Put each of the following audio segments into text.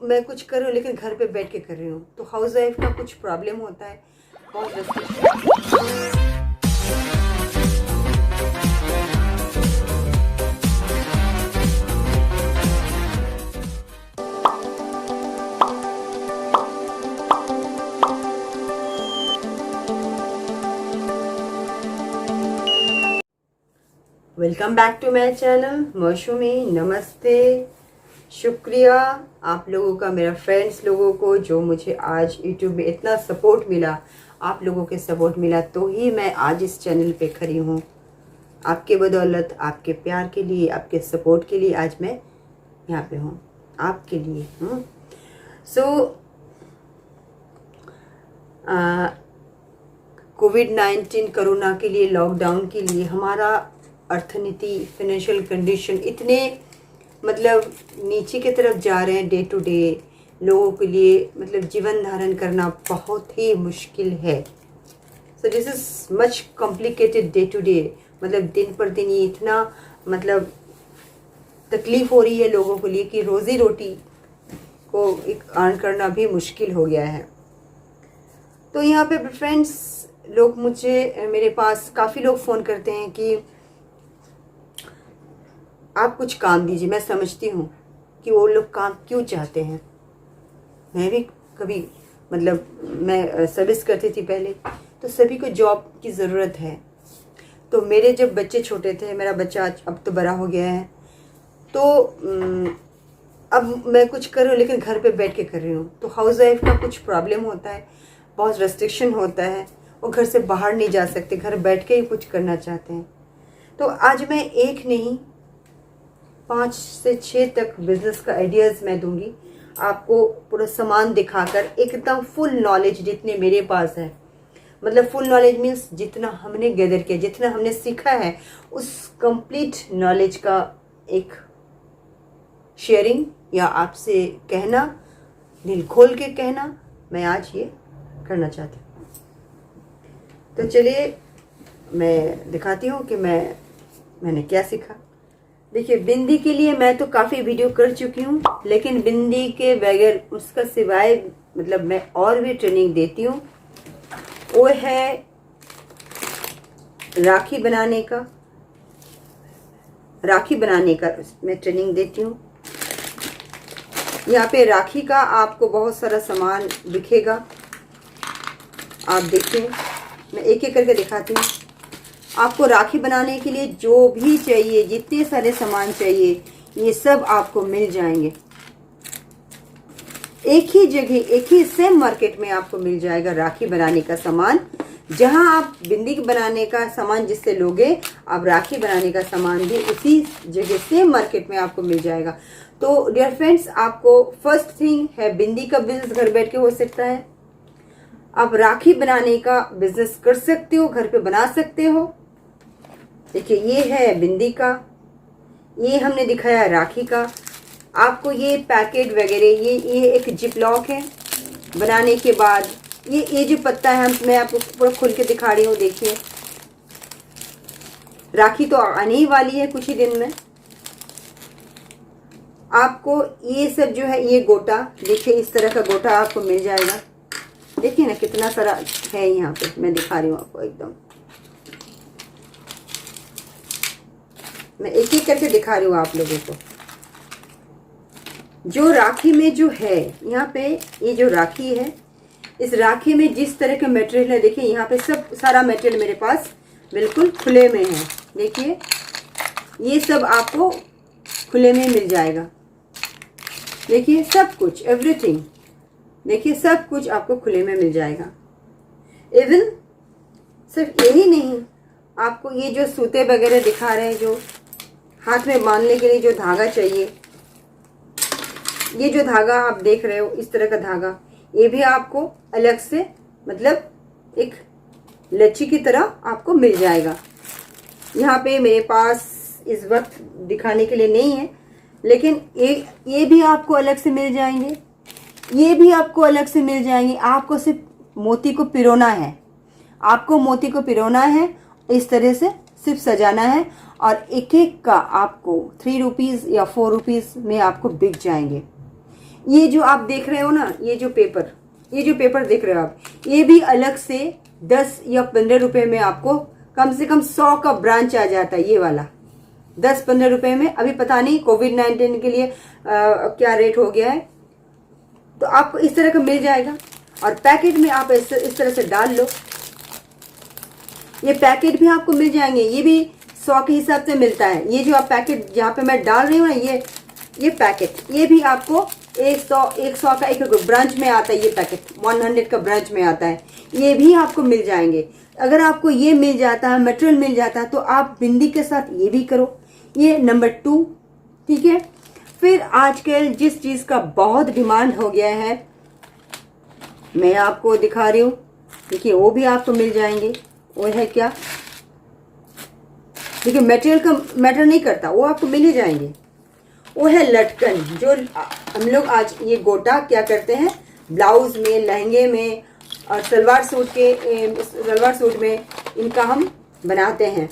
मैं कुछ कर रही हूँ लेकिन घर पे बैठ के कर रही हूँ, तो हाउस वाइफ का कुछ प्रॉब्लम होता है, बहुत welcome back to my channel Mausami. नमस्ते, शुक्रिया आप लोगों का, मेरा फ्रेंड्स लोगों को, जो मुझे आज यूट्यूब में इतना सपोर्ट मिला। आप लोगों के सपोर्ट मिला तो ही मैं आज इस चैनल पे खड़ी हूँ। आपके बदौलत, आपके प्यार के लिए, आपके सपोर्ट के लिए आज मैं यहाँ पे हूँ, आपके लिए हूँ। कोविड-19 कोरोना के लिए, लॉकडाउन के लिए हमारा अर्थनीति, फाइनेंशियल कंडीशन इतने मतलब नीचे की तरफ जा रहे हैं। डे टू डे लोगों के लिए मतलब जीवन धारण करना बहुत ही मुश्किल है। So this is much complicated day to day, मतलब दिन पर दिन ये इतना मतलब तकलीफ़ हो रही है लोगों के लिए कि रोज़ी रोटी को एक अर्न करना भी मुश्किल हो गया है। तो यहाँ पे फ्रेंड्स लोग मेरे पास काफ़ी लोग फ़ोन करते हैं कि आप कुछ काम दीजिए। मैं समझती हूँ कि वो लोग काम क्यों चाहते हैं। मैं भी कभी मतलब मैं सर्विस करती थी पहले, तो सभी को जॉब की ज़रूरत है। तो मेरे जब बच्चे छोटे थे, मेरा बच्चा अब तो बड़ा हो गया है, तो अब मैं कुछ कर रही हूँ लेकिन घर पे बैठ के कर रही हूँ, तो हाउस वाइफ का कुछ प्रॉब्लम होता है, बहुत रेस्ट्रिक्शन होता है, वो घर से बाहर नहीं जा सकते, घर बैठ के ही कुछ करना चाहते हैं। तो आज मैं एक नहीं 5 से 6 तक बिजनेस का आइडियाज़ मैं दूंगी आपको, पूरा सामान दिखाकर, एकदम फुल नॉलेज जितने मेरे पास है। मतलब फुल नॉलेज मीन्स जितना हमने गैदर किया, जितना हमने सीखा है, उस कंप्लीट नॉलेज का एक शेयरिंग या आपसे कहना, दिल खोल के कहना, मैं आज ये करना चाहती हूँ। तो चलिए मैं दिखाती हूँ कि मैंने क्या सीखा। देखिए, बिंदी के लिए मैं तो काफ़ी वीडियो कर चुकी हूँ, लेकिन बिंदी के बगैर, उसका सिवाय मतलब मैं और भी ट्रेनिंग देती हूँ। वो है राखी बनाने का मैं ट्रेनिंग देती हूँ। यहाँ पे राखी का आपको बहुत सारा सामान दिखेगा, आप देखिए, मैं एक एक करके दिखाती हूँ। आपको राखी बनाने के लिए जो भी चाहिए, जितने सारे सामान चाहिए, ये सब आपको मिल जाएंगे एक ही जगह, एक ही सेम मार्केट में आपको मिल जाएगा राखी बनाने का सामान। जहां आप बिंदी बनाने का सामान जिससे लोगे, आप राखी बनाने का सामान भी उसी जगह सेम मार्केट में आपको मिल जाएगा। तो डियर फ्रेंड्स, आपको फर्स्ट थिंग है, बिंदी का बिजनेस घर बैठ के हो सकता है। आप राखी बनाने का बिजनेस कर सकते हो, घर पे बना सकते हो। देखिए, ये है बिंदी का, ये हमने दिखाया राखी का। आपको ये पैकेट वगैरह, ये एक जिप लॉक है। बनाने के बाद ये जो पत्ता है, मैं आपको पूरा खुल के दिखा रही हूँ। देखिए, राखी तो आने ही वाली है कुछ ही दिन में। आपको ये सब जो है, ये गोटा, देखिए इस तरह का गोटा आपको मिल जाएगा। देखिए ना कितना सारा है यहाँ पे, मैं दिखा रही हूँ आपको एकदम, मैं एक एक करके दिखा रही हूँ आप लोगों को। जो राखी में जो है यहाँ पे, ये जो राखी है, इस राखी में जिस तरह का मटेरियल है, देखिए यहाँ पे सब सारा मटेरियल मेरे पास बिल्कुल खुले में है। देखिए, ये सब आपको खुले में मिल जाएगा। देखिए सब कुछ, एवरीथिंग, देखिए सब कुछ आपको खुले में मिल जाएगा। इवन सिर्फ यही नहीं, आपको ये जो सूते वगैरह दिखा रहे हैं, जो हाथ में बांधने के लिए जो धागा चाहिए, ये जो धागा आप देख रहे हो, इस तरह का धागा, ये भी आपको अलग से मतलब एक लच्छी की तरह आपको मिल जाएगा। यहाँ पे मेरे पास इस वक्त दिखाने के लिए नहीं है, लेकिन ये भी आपको अलग से मिल जाएंगे, ये भी आपको अलग से मिल जाएंगे। आपको सिर्फ मोती को पिरोना है, आपको मोती को पिरोना है, इस तरह से सिर्फ सजाना है, और एक एक का आपको 3 रुपीज़ या 4 रुपीज़ में आपको बिक जाएंगे। ये जो आप देख रहे हो ना, ये जो पेपर देख रहे हो आप, ये भी अलग से 10 या 15 रुपए में आपको कम से कम 100 का ब्रांच आ जाता है। ये वाला 10-15 रुपए में। अभी पता नहीं कोविड-19 के लिए क्या रेट हो गया है, तो आपको इस तरह का मिल जाएगा। और पैकेट में आप इस तरह से डाल लो, ये पैकेट भी आपको मिल जाएंगे। ये भी 100 के हिसाब से मिलता है। ये जो आप पैकेट जहाँ पे मैं डाल रही हूँ ना, ये पैकेट, ये भी आपको 100 का एक ब्रांच में आता है। ये पैकेट 100 का ब्रांच में आता है। ये भी आपको मिल जाएंगे। अगर आपको ये मिल जाता है, मटेरियल मिल जाता है, तो आप बिंदी के साथ ये भी करो। ये नंबर 2, ठीक है। फिर आजकल जिस चीज का बहुत डिमांड हो गया है, मैं आपको दिखा रही हूँ, देखिए वो भी आपको मिल जाएंगे। वो है क्या, देखिए मटेरियल का मैटर नहीं करता, वो आपको मिल ही जाएंगे। वो है लटकन, जो हम लोग आज ये गोटा क्या करते हैं, ब्लाउज में, लहंगे में और सलवार सूट में इनका हम बनाते हैं।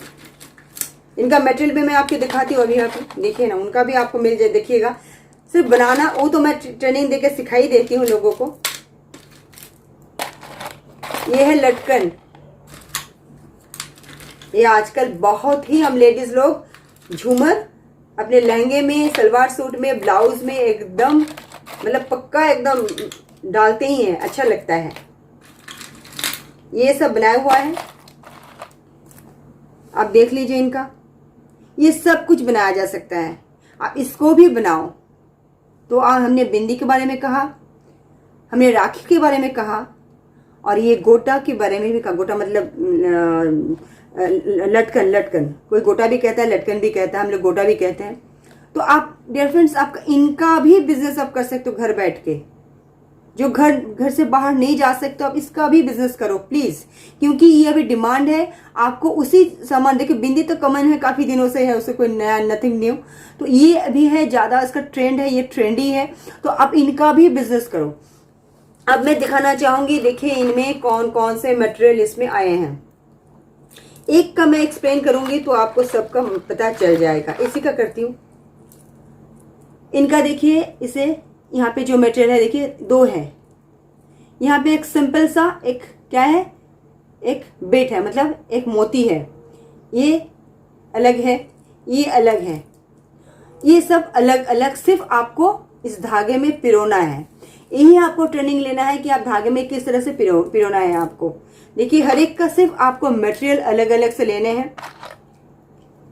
इनका मटेरियल भी मैं आपको दिखाती हूँ। अभी आप देखिए ना, उनका भी आपको मिल जाए। देखिएगा, सिर्फ बनाना वो तो मैं ट्रेनिंग देके सिखाई देती हूँ लोगों को। ये है लटकन। ये आजकल बहुत ही हम लेडीज लोग झूमर अपने लहंगे में, सलवार सूट में, ब्लाउज में एकदम मतलब पक्का एकदम डालते ही हैं, अच्छा लगता है। ये सब बनाया हुआ है, आप देख लीजिए इनका। ये सब कुछ बनाया जा सकता है, आप इसको भी बनाओ। तो हमने बिंदी के बारे में कहा, हमने राखी के बारे में कहा, और ये गोटा के बारे में भी कहा। गोटा मतलब लटकन, कोई गोटा भी कहता है, लटकन भी कहता है, हम लोग गोटा भी कहते हैं। तो आप डियर फ्रेंड्स, आपका इनका भी बिजनेस आप कर सकते हो घर बैठ के। जो घर से बाहर नहीं जा सकते, आप इसका भी बिजनेस करो प्लीज, क्योंकि ये अभी डिमांड है। आपको उसी सामान, देखिए बिंदी तो कॉमन है, काफी दिनों से है, उसे कोई नया नथिंग न्यू। तो ये अभी है ज्यादा, इसका ट्रेंड है, ये ट्रेंडी है, तो आप इनका भी बिजनेस करो। अब मैं दिखाना चाहूंगी, देखिए इनमें कौन कौन से मटेरियल इसमें आए हैं। एक का मैं एक्सप्लेन करूंगी तो आपको सबका पता चल जाएगा। इसी का करती हूँ। इनका देखिए, इसे यहाँ पे जो मटेरियल है देखिए 2 है। यहाँ पे एक सिंपल सा, एक क्या है, एक बेट है, मतलब एक मोती है। ये अलग है, ये अलग है, ये सब अलग अलग सिर्फ आपको इस धागे में पिरोना है। यही आपको ट्रेनिंग लेना है कि आप धागे में किस तरह से पिरोना है आपको। देखिए हर एक का सिर्फ आपको मटेरियल अलग अलग से लेने हैं।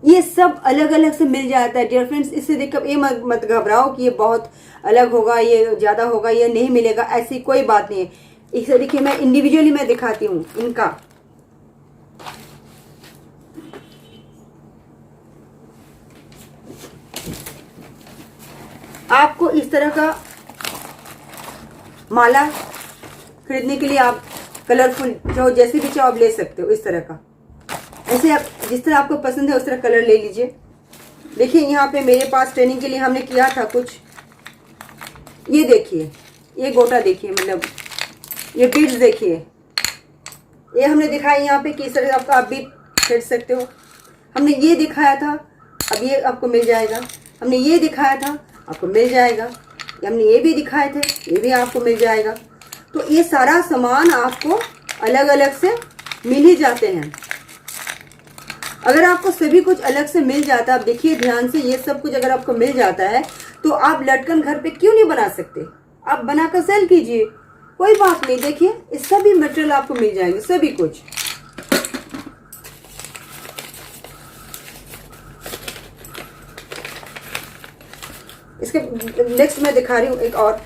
ये सब अलग अलग से मिल जाता है डियर फ्रेंड्स। इससे देखकर ये मत घबराओ कि ये बहुत अलग होगा, ये ज्यादा होगा, ये नहीं मिलेगा, ऐसी कोई बात नहीं है। इसे देखिए, मैं इंडिविजुअली मैं दिखाती हूँ इनका। आपको इस तरह का माला खरीदने के लिए आप कलरफुल जो जैसे भी चाहो आप ले सकते हो, इस तरह का। ऐसे आप जिस तरह आपको पसंद है उस तरह कलर ले लीजिए। देखिए यहाँ पे मेरे पास ट्रेनिंग के लिए हमने किया था कुछ। ये देखिए, ये गोटा देखिए, मतलब ये बीड्स देखिए, ये हमने दिखाया यहाँ पे कि इस तरह आपका आप भी खरीद सकते हो। हमने ये दिखाया था, अब ये आपको मिल जाएगा। हमने ये दिखाया था, आपको मिल जाएगा। हमने ये भी दिखाए थे, ये भी आपको मिल जाएगा। तो ये सारा सामान आपको अलग अलग से मिल ही जाते हैं। अगर आपको सभी कुछ अलग से मिल जाता है, आप देखिए ध्यान से, ये सब कुछ अगर आपको मिल जाता है तो आप लटकन घर पे क्यों नहीं बना सकते? आप बनाकर सेल कीजिए, कोई बात नहीं। देखिए इस सभी मटेरियल आपको मिल जाएंगे, सभी कुछ। इसके नेक्स्ट मैं दिखा रही हूँ एक और।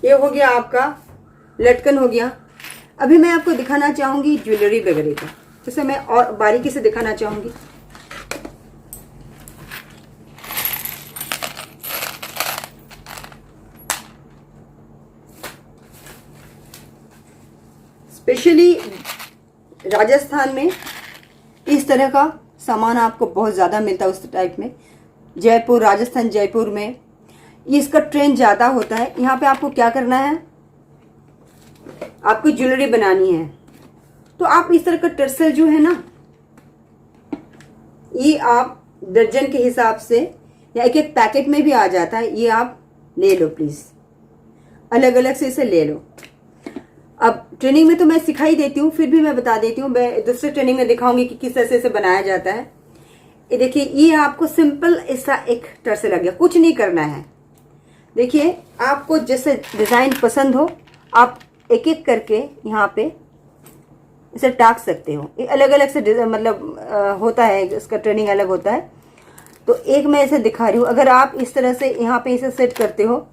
ये हो गया आपका लटकन हो गया। अभी मैं आपको दिखाना चाहूंगी ज्वेलरी वगैरह का, जिसे मैं और बारीकी से दिखाना चाहूंगी। स्पेशली राजस्थान में इस तरह का सामान आपको बहुत ज़्यादा मिलता है। उस टाइप में जयपुर, राजस्थान, जयपुर में इसका ट्रेंड ज़्यादा होता है। यहाँ पे आपको क्या करना है, आपको ज्वेलरी बनानी है तो आप इस तरह का टर्सल जो है ना, ये आप दर्जन के हिसाब से या एक एक पैकेट में भी आ जाता है, ये आप ले लो प्लीज़, अलग अलग से इसे ले लो। अब ट्रेनिंग में तो मैं सिखाई देती हूँ, फिर भी मैं बता देती हूँ, मैं दूसरे ट्रेनिंग में दिखाऊंगी कि किस तरह से इसे बनाया जाता है। ये देखिए, ये आपको सिंपल ऐसा एक टर्सल लग गया, कुछ नहीं करना है। देखिए, आपको जैसे डिज़ाइन पसंद हो आप एक एक करके यहाँ पे इसे टाक सकते हो। ये अलग अलग से मतलब होता है, इसका ट्रेनिंग अलग होता है। तो एक मैं इसे दिखा रही हूँ, अगर आप इस तरह से यहाँ पे इसे सेट करते हो,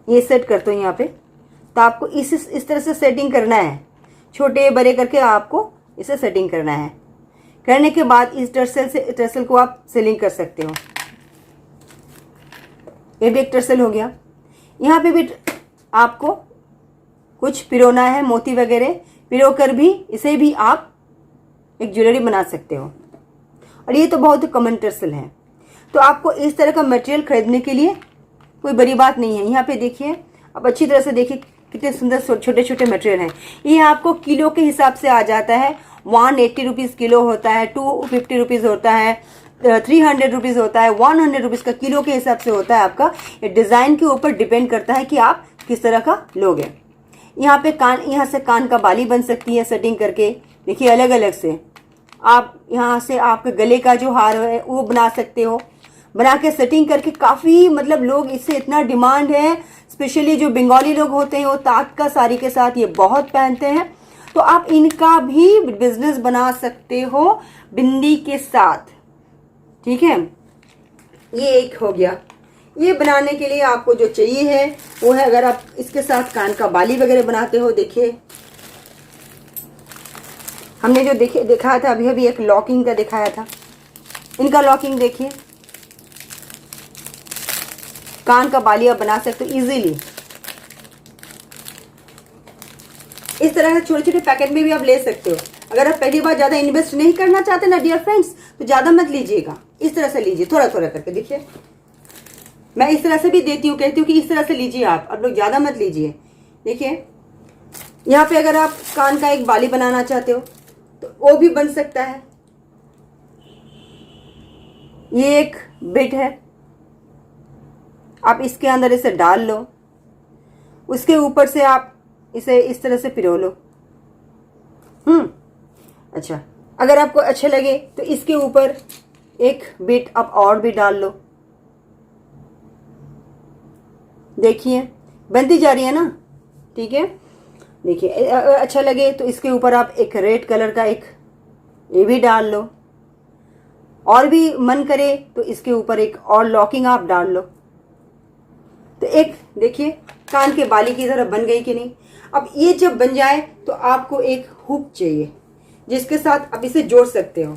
ये सेट करते हो यहाँ पे, तो आपको इस तरह से सेटिंग करना है, छोटे बड़े करके आपको इसे सेटिंग करना है। करने के बाद इस टर्सल को आप सेलिंग कर सकते हो। ये भी एक टर्सल हो गया। यहाँ पे भी आपको कुछ पिरोना है, मोती वगैरह पिरो कर भी इसे भी आप एक ज्वेलरी बना सकते हो। और ये तो बहुत कॉमन टर्सल है। तो आपको इस तरह का मटेरियल खरीदने के लिए कोई बड़ी बात नहीं है। यहाँ पे देखिए, आप अच्छी तरह से देखिए कितने सुंदर छोटे छोटे मटेरियल हैं। ये आपको किलो के हिसाब से आ जाता है। 180 रुपीज़ किलो होता है, 250 रुपीज़ होता है, 300 रुपीज़ होता है, 100 रुपीज़ का किलो के हिसाब से होता है आपका। ये डिज़ाइन के ऊपर डिपेंड करता है कि आप किस तरह का लोगे। यहाँ पे यहाँ से कान का बाली बन सकती है सेटिंग करके। देखिए, अलग अलग से आप यहाँ से आपके गले का जो हार है वो बना सकते हो। बना के सेटिंग करके काफ़ी मतलब लोग इससे इतना डिमांड है, स्पेशली जो बंगाली लोग होते हैं वो ताँत का साड़ी के साथ ये बहुत पहनते हैं। तो आप इनका भी बिजनेस बना सकते हो बिंदी के साथ, ठीक है। ये एक हो गया। ये बनाने के लिए आपको जो चाहिए है वो है, अगर आप इसके साथ कान का बाली वगैरह बनाते हो, देखिए हमने जो दिखाया था अभी अभी एक लॉकिंग का दिखाया था, इनका लॉकिंग देखिए, कान का बाली आप बना सकते हो इजीली। इस तरह से छोटे छोटे पैकेट में भी आप ले सकते हो। अगर आप पहली बार ज़्यादा इन्वेस्ट नहीं करना चाहते ना डियर फ्रेंड्स, तो ज़्यादा मत लीजिएगा, इस तरह से लीजिए, थोड़ा थोड़ा करके। देखिए, मैं इस तरह से भी देती हूँ, कहती हूँ कि इस तरह से लीजिए आप लोग ज़्यादा मत लीजिए। देखिए, यहाँ पे अगर आप कान का एक बाली बनाना चाहते हो तो वो भी बन सकता है। ये एक बिट है, आप इसके अंदर इसे डाल लो, उसके ऊपर से आप इसे इस तरह से पिरो लो। अच्छा, अगर आपको अच्छे लगे तो इसके ऊपर एक बिट आप और भी डाल लो। देखिए, बनती जा रही है ना, ठीक है। देखिए, अच्छा लगे तो इसके ऊपर आप एक रेड कलर का एक ये भी डाल लो, और भी मन करे तो इसके ऊपर एक और लॉकिंग आप डाल लो। तो एक देखिए कान के बाली की तरह बन गई कि नहीं। अब ये जब बन जाए तो आपको एक हुक चाहिए जिसके साथ आप इसे जोड़ सकते हो,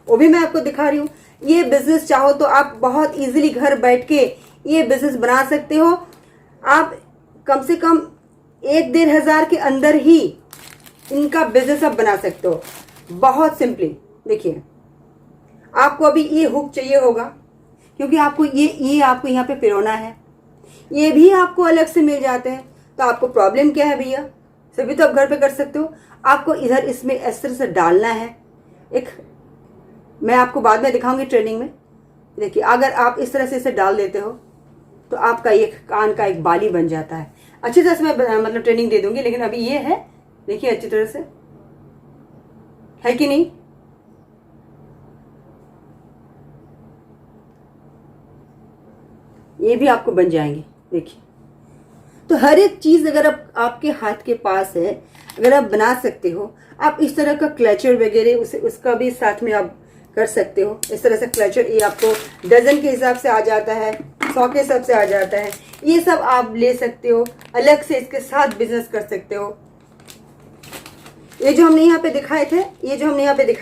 वो भी मैं आपको दिखा रही हूँ। ये बिजनेस चाहो तो आप बहुत इजीली घर बैठ के ये बिजनेस बना सकते हो। आप कम से कम 1-1.5 के अंदर ही इनका बिजनेस आप बना सकते हो, बहुत सिंपली। देखिए, आपको अभी ये हुक चाहिए होगा क्योंकि आपको ये आपको यहाँ पे पिरोना है। ये भी आपको अलग से मिल जाते हैं। तो आपको प्रॉब्लम क्या है भैया, सभी तो आप घर पे कर सकते हो। आपको इधर इसमें इस तरह से डालना है। एक मैं आपको बाद में दिखाऊंगी ट्रेनिंग में। देखिए, अगर आप इस तरह से इसे डाल देते हो तो आपका एक कान का एक बाली बन जाता है। अच्छी तरह से मैं मतलब ट्रेनिंग दे दूंगी, लेकिन अभी ये है, देखिए अच्छी तरह से है कि नहीं। ये भी आपको बन जाएंगे। देखिए, तो हर एक चीज अगर आपके हाथ के पास है, अगर आप बना सकते हो। आप इस तरह का क्लचर वगैरह उसका भी साथ में आप कर सकते हो। इस तरह से क्लचर ये आपको डजन के हिसाब से आ जाता है, 100 के हिसाब से आ जाता है। ये सब आप ले सकते हो, अलग से इसके साथ बिजनेस कर सकते हो। ये जो हमने यहाँ पे दिखाए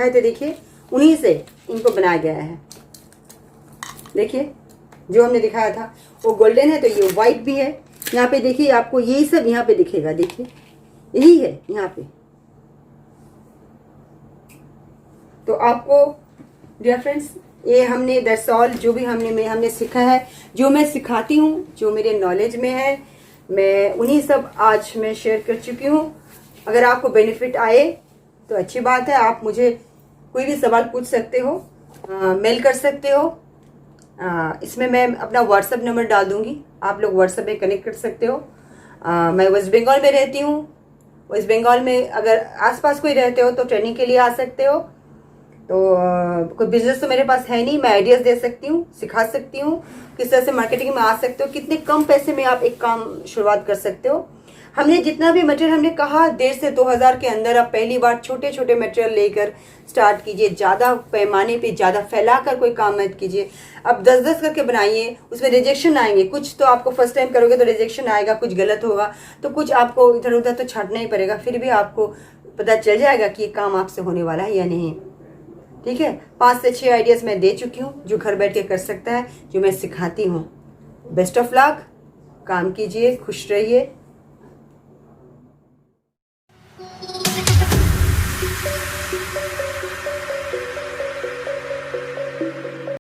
थे, देखिए उन्हीं से इनको बनाया गया है। देखिए, जो हमने दिखाया था वो गोल्डन है, तो ये व्हाइट भी है। यहाँ पे देखिए, आपको यही सब यहाँ पे दिखेगा। देखिए, यही है यहाँ पे। तो आपको डियर फ्रेंड्स, ये हमने दैट्स ऑल जो भी हमने सीखा है, जो मैं सिखाती हूँ, जो मेरे नॉलेज में है, मैं उन्हीं सब आज मैं शेयर कर चुकी हूँ। अगर आपको बेनिफिट आए तो अच्छी बात है, आप मुझे कोई भी सवाल पूछ सकते हो, मेल कर सकते हो। इसमें मैं अपना व्हाट्सएप नंबर डाल दूंगी, आप लोग व्हाट्सएप में कनेक्ट कर सकते हो। मैं वेस्ट बंगाल में रहती हूँ। वेस्ट बंगाल में अगर आसपास कोई रहते हो तो ट्रेनिंग के लिए आ सकते हो। तो कोई बिजनेस तो मेरे पास है नहीं, मैं आइडियाज़ दे सकती हूँ, सिखा सकती हूँ किस तरह से मार्केटिंग में आ सकते हो, कितने कम पैसे में आप एक काम शुरुआत कर सकते हो। हमने जितना भी मटेरियल हमने कहा 1,500 से 2,000 के अंदर आप पहली बार छोटे छोटे मटेरियल लेकर स्टार्ट कीजिए, ज़्यादा पैमाने पे ज़्यादा फैलाकर कोई काम मत कीजिए। अब 10-10 करके बनाइए, उसमें रिजेक्शन आएंगे, कुछ तो आपको फर्स्ट टाइम करोगे तो रिजेक्शन आएगा, कुछ गलत होगा तो कुछ आपको इधर उधर तो छांटना ही पड़ेगा, फिर भी आपको पता चल जाएगा कि ये काम आपसे होने वाला है या नहीं। ठीक है, 5 से 6 आइडियाज़ मैं दे चुकी हूँ जो घर बैठ के कर सकता है, जो मैं सिखाती हूँ। बेस्ट ऑफ लक, काम कीजिए, खुश रहिए।